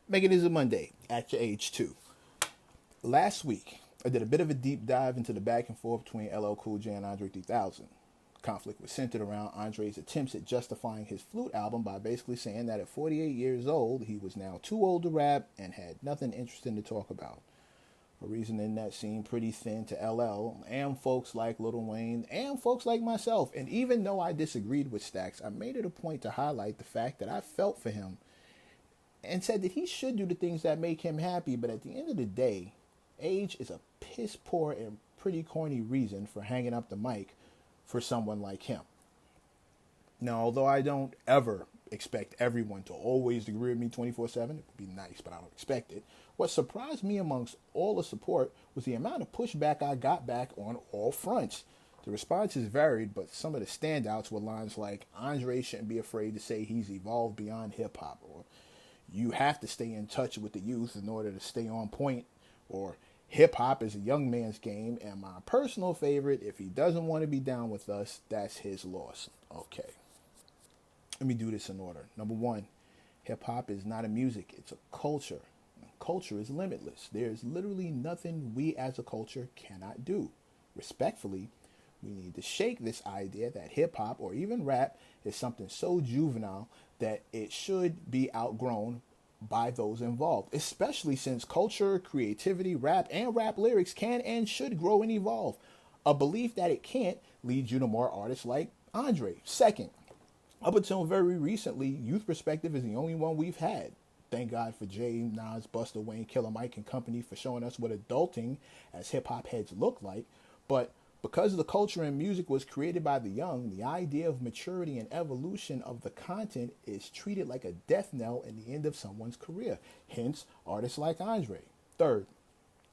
Mechanism Monday, ActYourAge2. Last week, I did a bit of a deep dive into the back and forth between LL Cool J and Andre 3000. Conflict was centered around Andre's attempts at justifying his flute album by basically saying that at 48 years old, he was now too old to rap and had nothing interesting to talk about. A reasoning that seemed pretty thin to LL and folks like Lil Wayne and folks like myself. And even though I disagreed with Stax, I made it a point to highlight the fact that I felt for him and said that he should do the things that make him happy. But at the end of the day, age is a piss poor and pretty corny reason for hanging up the mic for someone like him. Now, although I don't ever expect everyone to always agree with me 24/7, it would be nice, but I don't expect it. What surprised me amongst all the support was the amount of pushback I got back on all fronts. The responses varied, but some of the standouts were lines like, Andre shouldn't be afraid to say he's evolved beyond hip-hop, or you have to stay in touch with the youth in order to stay on point, or hip-hop is a young man's game, and my personal favorite, if he doesn't want to be down with us, that's his loss. Okay, let me do this in order. Number one, hip-hop is not a music, it's a culture. Culture is limitless. There's literally nothing we as a culture cannot do. Respectfully, we need to shake this idea that hip-hop or even rap is something so juvenile that it should be outgrown by those involved, especially since culture, creativity, rap, and rap lyrics can and should grow and evolve. A belief that it can't leads you to more artists like Andre. Second, up until very recently, youth perspective is the only one we've had. Thank God for Jay, Nas, Busta, Wayne, Killer Mike, and company for showing us what adulting as hip-hop heads look like. But because the culture and music was created by the young, the idea of maturity and evolution of the content is treated like a death knell in the end of someone's career. Hence, artists like Andre. Third,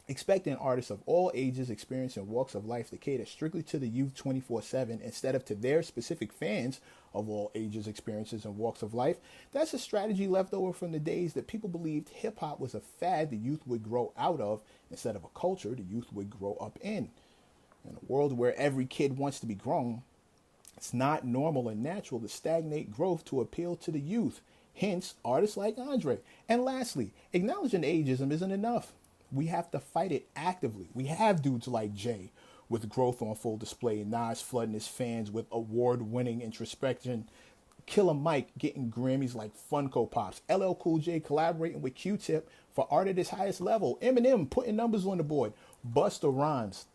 expecting artists of all ages, experience, and walks of life to cater strictly to the youth 24/7 instead of to their specific fans of all ages, experiences, and walks of life, that's a strategy left over from the days that people believed hip-hop was a fad the youth would grow out of instead of a culture the youth would grow up in. In a world where every kid wants to be grown, it's not normal and natural to stagnate growth to appeal to the youth. Hence, artists like Andre. And lastly, acknowledging ageism isn't enough. We have to fight it actively. We have dudes like Jay with growth on full display, Nas flooding his fans with award-winning introspection, Killer Mike getting Grammys like Funko Pops, LL Cool J collaborating with Q-Tip for art at his highest level, Eminem putting numbers on the board, Busta Rhymes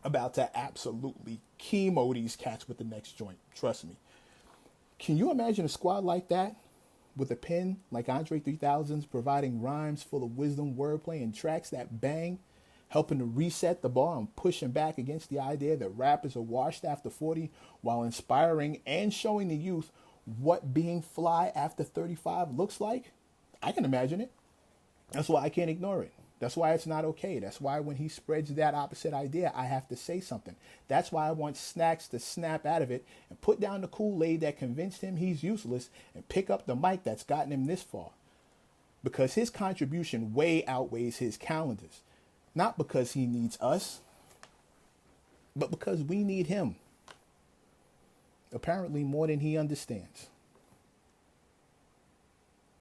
about to absolutely chemo these cats with the next joint. Trust me. Can you imagine a squad like that with a pen like Andre 3000's providing rhymes full of wisdom, wordplay, and tracks that bang, helping to reset the bar and pushing back against the idea that rappers are washed after 40 while inspiring and showing the youth what being fly after 35 looks like? I can imagine it. That's why I can't ignore it. That's why it's not okay. That's why when he spreads that opposite idea, I have to say something. That's why I want Snacks to snap out of it and put down the Kool-Aid that convinced him he's useless and pick up the mic that's gotten him this far. Because his contribution way outweighs his calendars. Not because he needs us, but because we need him. Apparently more than he understands.